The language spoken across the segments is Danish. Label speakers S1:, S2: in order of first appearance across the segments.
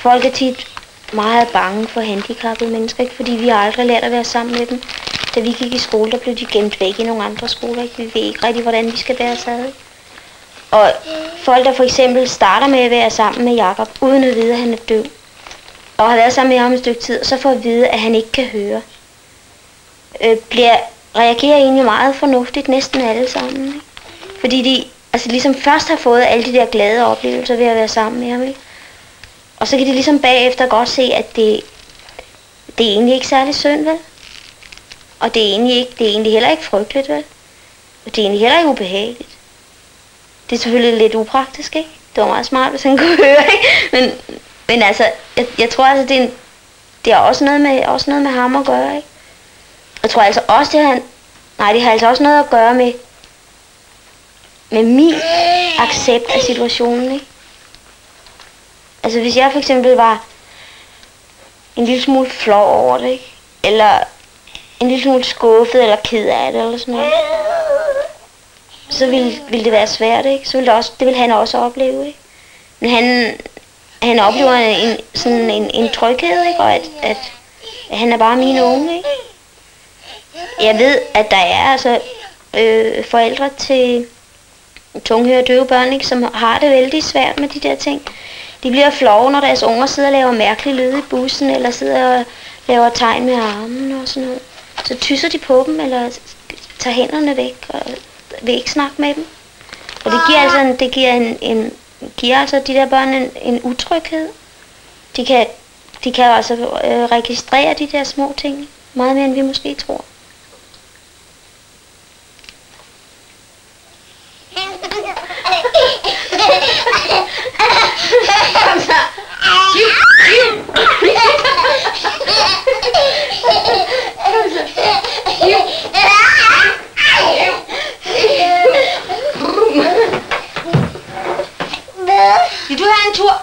S1: folk er tit meget bange for handicappede mennesker, ikke? Fordi vi har aldrig lært at være sammen med dem. Da vi gik i skole, der blev de gemt væk i nogle andre skoler, ikke? Vi ved ikke rigtig, hvordan vi skal bære os ad. Og folk, der for eksempel starter med at være sammen med Jakob, uden at vide, at han er døv, og har været sammen med ham et stykke tid, og så får at vide, at han ikke kan høre, reagerer egentlig meget fornuftigt, næsten alle sammen, ikke? Fordi de ligesom først har fået alle de der glade oplevelser ved at være sammen med ham, ikke? Og så kan de ligesom bagefter godt se, at det er egentlig ikke særlig synd, vel? Og det er egentlig heller ikke frygteligt, vel? Og det er egentlig heller ikke ubehageligt. Det er selvfølgelig lidt upraktisk, ikke? Det var meget smart, hvis han kunne høre, ikke? Men altså, jeg tror altså, det har også noget med ham at gøre, ikke? Jeg tror altså også, det har altså også noget at gøre med min accept af situationen, ikke? Altså hvis jeg for eksempel var en lille smule flov over det, ikke? Eller en lille smule skuffet eller ked af det eller sådan noget, så ville det være svært, ikke? Så ville det ville han også opleve, ikke? Men han oplever en tryghed, ikke? Og at han er bare min unge, ikke? Jeg ved, at der er altså forældre til tunghørende døve børn, ikke, som har det vældig svært med de der ting. De bliver flove, når deres unger sidder og laver mærkelige lyde i bussen, eller sidder og laver tegn med armen og sådan noget. Så tysser de på dem, eller tager hænderne væk, og vil ikke snakke med dem. Og det giver altså de der børn en utryghed. De kan altså registrere de der små ting, meget mere end vi måske tror. Vil du have en tur?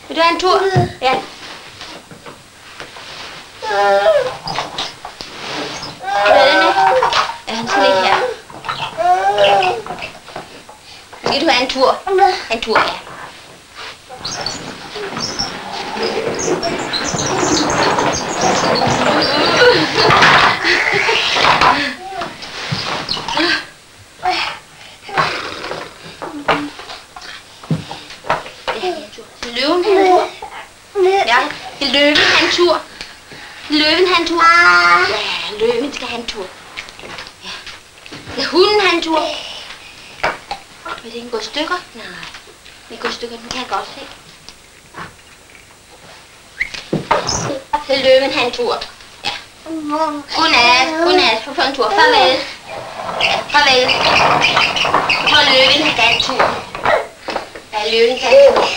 S1: Vil du have en tur? Ja. Hvad er det med? Ja, han skal ligge her. Vil du have en tur? En tur, ja. Løven have en tur? Ja. Vil løven have en tur? Løven have en tur? Ja, løven skal have en tur. Ja. Vil hunden have en tur? Vil den gå i stykker? Nej. Den går i stykker, den kan jeg godt se. Vil løven have en tur? Ja. Godnat. Få en tur. Farvel. Farvel. Så løven have en tur. Ja, løven kan en tur.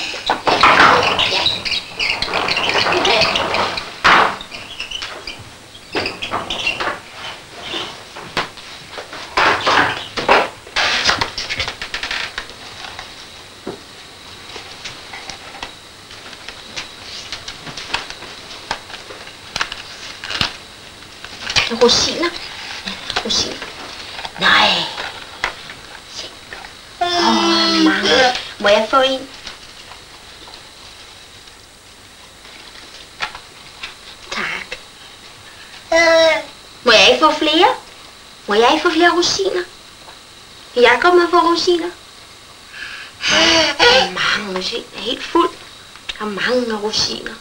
S1: Ja. Okay. Rosiner. Rosiner. Nej. Mange. Må jeg få en? Tak. Må jeg ikke få flere? Må jeg ikke få flere rosiner? Jakob må få rosiner. Der er mange rosiner. Jeg er helt fuld. Der er mange rosiner.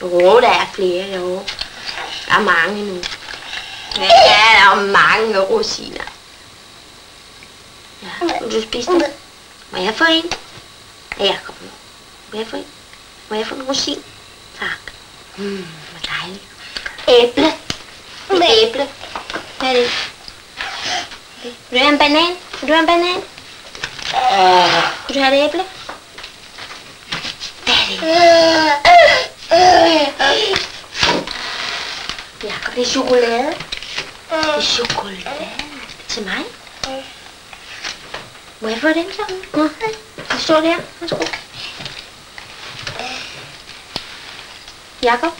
S1: Jo, der er flere, jo. Der er mange nu. Ja, der er mange rosiner. Ja, vil du spise den? Må jeg få en? Ja, kom nu. Må jeg få en? Må jeg få en rosin? Tak. Hvor dejligt. Æble. Et æble. Hvad er det? Vil du have en banan? Vil du have en banan? Vil du have et æble? Hvad er det? Jakob, det er chokolade. Det er chokolade. Til mig? Må jeg få den så? Nå, det står der. Værsgo. Jakob,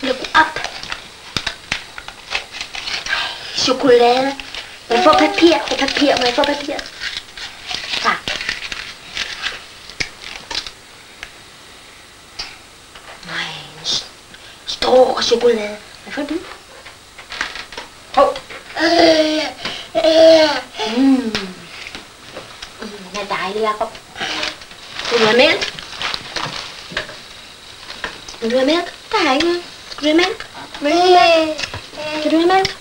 S1: vil du gå op? Chokolade. Må jeg få papir? Må jeg få papir? Tak. chokolade. Hvad får du? Hov. Den er dejlig, Jacob. Vil du have mælk? Vil du have mælk? Der er ikke noget. Skal du have mælk? Skal du have mælk?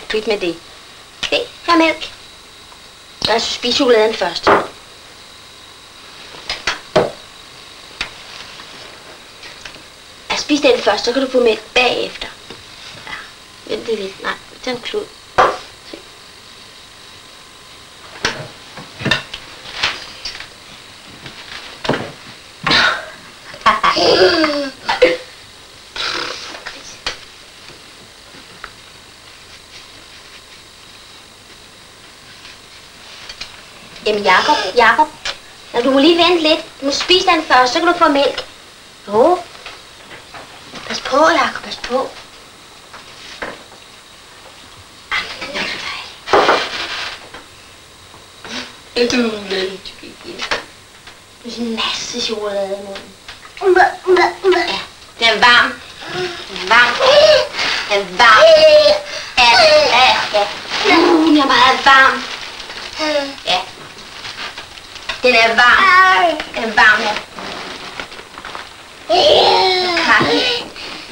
S1: Pyt med det. Se, her er mælk. Lad os spise chokoladen først. Spis den først, så kan du få mælk bagefter. Ja, vent det lidt. Nej, det er en klud. Se. Jamen Jacob, ja, du må lige vente lidt. Du må spise den først, så kan du få mælk. Jo. Pas på, Jacob, pas på. Det er sådan en masse chokolade i munden. Ja, den er varm. Den er varm. Den er varm. Ja. Den er meget varm. Ja. Den er varm. Den er varm, ja. Kaffe.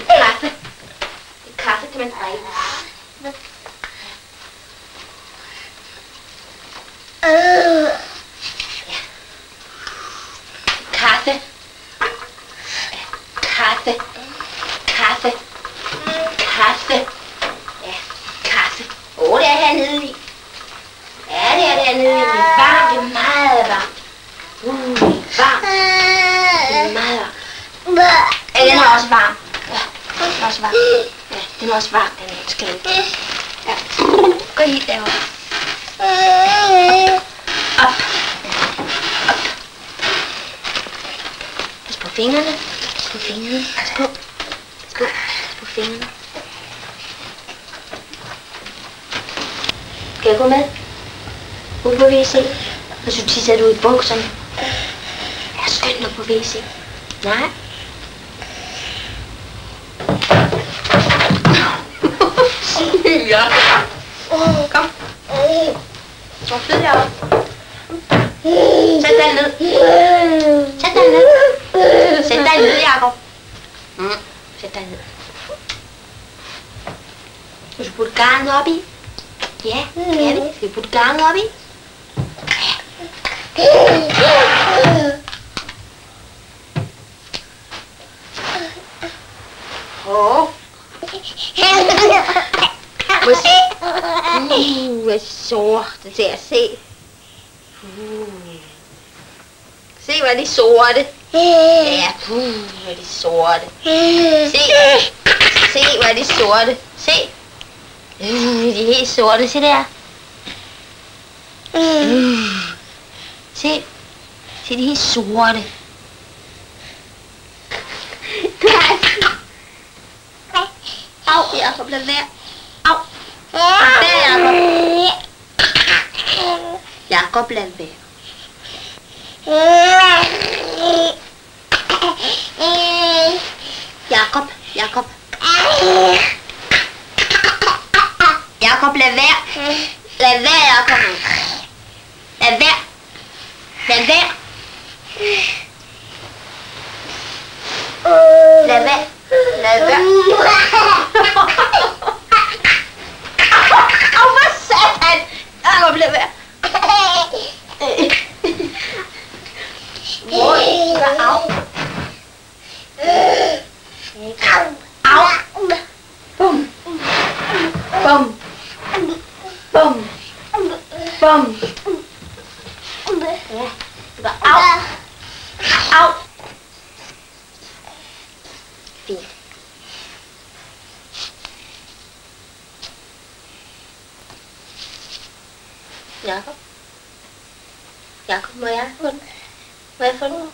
S1: Kaffe. Kaffe kan man drikke. Kaffe. Kaffe. Kaffe. Kaffe. Ja, kaffe. Det er hernede i. Ja, det er dernede i. Det er varmt. Det er meget varmt. Det er varmt. Det er meget varmt. Ja, den er også varm. Ja, den er også varm. Ja, den er også varm. Den er skal ikke. Ja. Gå helt derovre. Op. Op. Pas på fingrene. Pas på fingrene. Pas på. Pas på. Pas på fingrene. Skal jeg gå med? Ud på WC? Og så tisser du i bukserne. Jeg skynd dig på WC. Nej. Ja. Kom. Så flyd jer op. Sæt dig ned. Sæt dig ned. Sæt dig ned, Jacob. Sæt dig ned. Skal du putte garnet op i? Ja, skal vi? Skal vi putte garnet op i? Hvad sort det ser. Se. Se, hvor er de sorte. Ja, hvor er de sorte. Se, hvor er de sorte. Se. De er helt sorte. Se der. Se. Se, de er helt sorte. Au, Jacob, lad være. Au. Jacob, lad være. Jacob. Jacob, lad være. Lad være, Jacob. Lad være. Lad være. Lad være. Lad være. Au, hvad satan? Jacob, lad være. Au. Au. Bum. Bum. Bum. Bum. Ja. Au. Au. Fint. Jacob. Jacob, må jeg få den? Må jeg få den?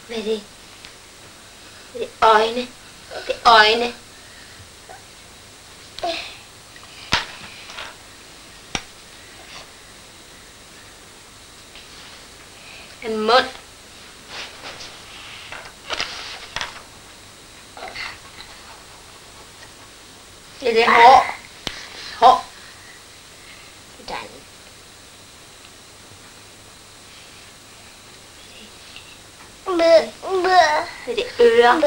S1: Hvad er det? Det er øjne. Det er øjne. En mund. Det er hår. Hår. Det er det er ører.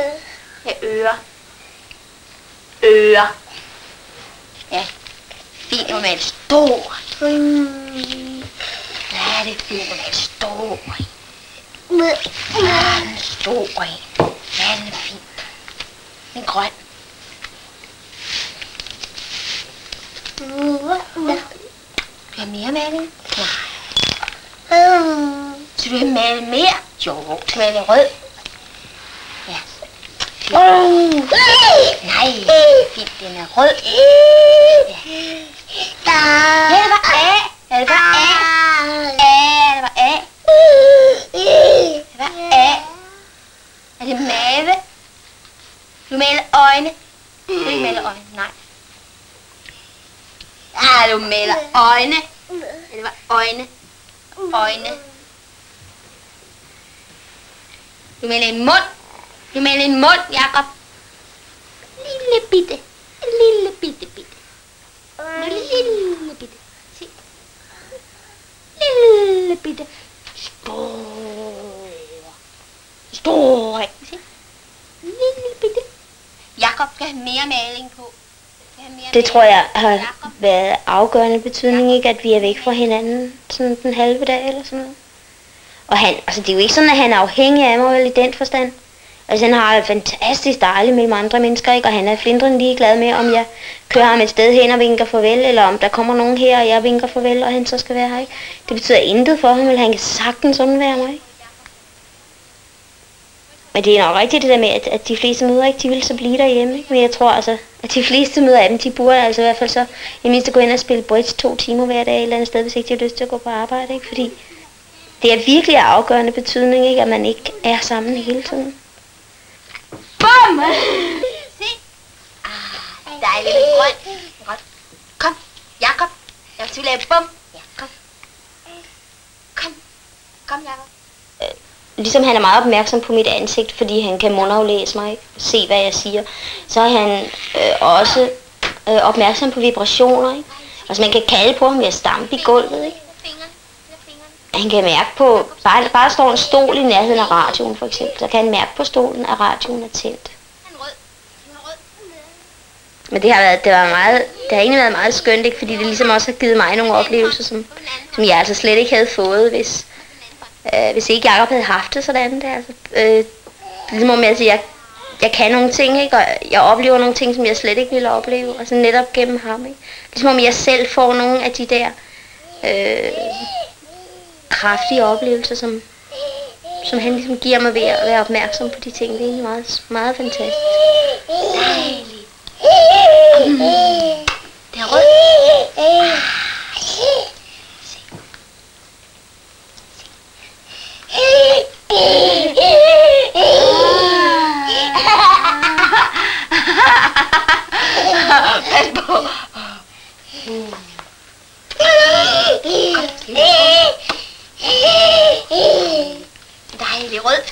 S1: Ja, ører. Ører. Ja. Fint, når man er stor. Ja, det er fint, når man er stor. Ja, den er stor. Ja, den er fint. Den er grøn. Du har mere maling? Nej. Så du har malet mere? Jo, du skal male rød. Ja. Nej, fint, den er rød. Ja. Ja, det var A. Ja, det var A. A, det var A. Det var A. Er det mave? Du maler øjne. Du vil ikke male øjne, nej. Ah, du maler øjne. Ja, det var øjne. Øjne. Du maler en mund. Du maler en mund, Jakob. Lille bitte. Lille bitte bitte. Lille bitte. Se. Lille bitte. Stor. Stor. Se. Lille bitte. Jakob skal have mere maling på. Det tror jeg har været afgørende betydning, ikke, at vi er væk fra hinanden sådan den halve dag eller sådan noget. Og han, altså det er jo ikke sådan, at han er afhængig af mig vel i den forstand. Altså han har det fantastisk dejligt mellem andre mennesker, ikke, og han er flindrende ligeglad med, om jeg kører ham et sted hen og vinker farvel, eller om der kommer nogen her, og jeg vinker farvel, og han så skal være her, ikke. Det betyder intet for ham, eller han kan sagtens undvære mig, ikke. Men det er nok rigtigt det der med, at de fleste møder ikke, de vil så blive derhjemme, ikke? Men jeg tror altså, at de fleste møder af dem, de burde altså i hvert fald så i mindst gå ind og spille bridge 2 timer hver dag et eller andet sted, hvis ikke de har lyst til at gå på arbejde, ikke? Fordi det er virkelig af afgørende betydning, ikke? At man ikke er sammen hele tiden. Bum! Se! Dejligt grønt. Kom, Jakob. Jeg vil lave bum. Ja, kom. Kom, Jakob. Ligesom han er meget opmærksom på mit ansigt, fordi han kan mundaflæse mig, se hvad jeg siger, så er han også opmærksom på vibrationer, ikke? Altså man kan kalde på ham ved at stampe i gulvet, ikke? Han kan mærke på, bare står en stol i nærheden af radioen for eksempel, så kan han mærke på stolen, at radioen er tændt. Men det har egentlig været meget skønt, ikke? Fordi det ligesom også har givet mig nogle oplevelser, som jeg altså slet ikke havde fået, hvis ikke Jakob havde haft det sådan der. Altså, ligesom om jeg kan nogle ting, ikke? Og jeg oplever nogle ting, som jeg slet ikke ville opleve, altså netop gennem ham, ikke? Ligesom om jeg selv får nogle af de der kraftige oplevelser, som han ligesom giver mig ved at være opmærksom på de ting. Det er egentlig meget, meget fantastisk. Dejligt. Det er rødt. Pas på. Dejlig rød.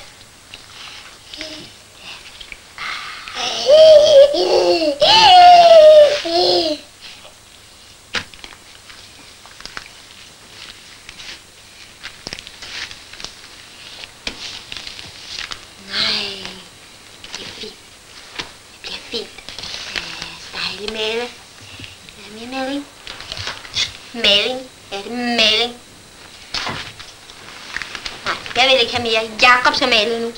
S1: Maling. Er der mere maling? Maling? Ja, det er maling. Nej, jeg vil ikke have mere. Jakob skal male nu.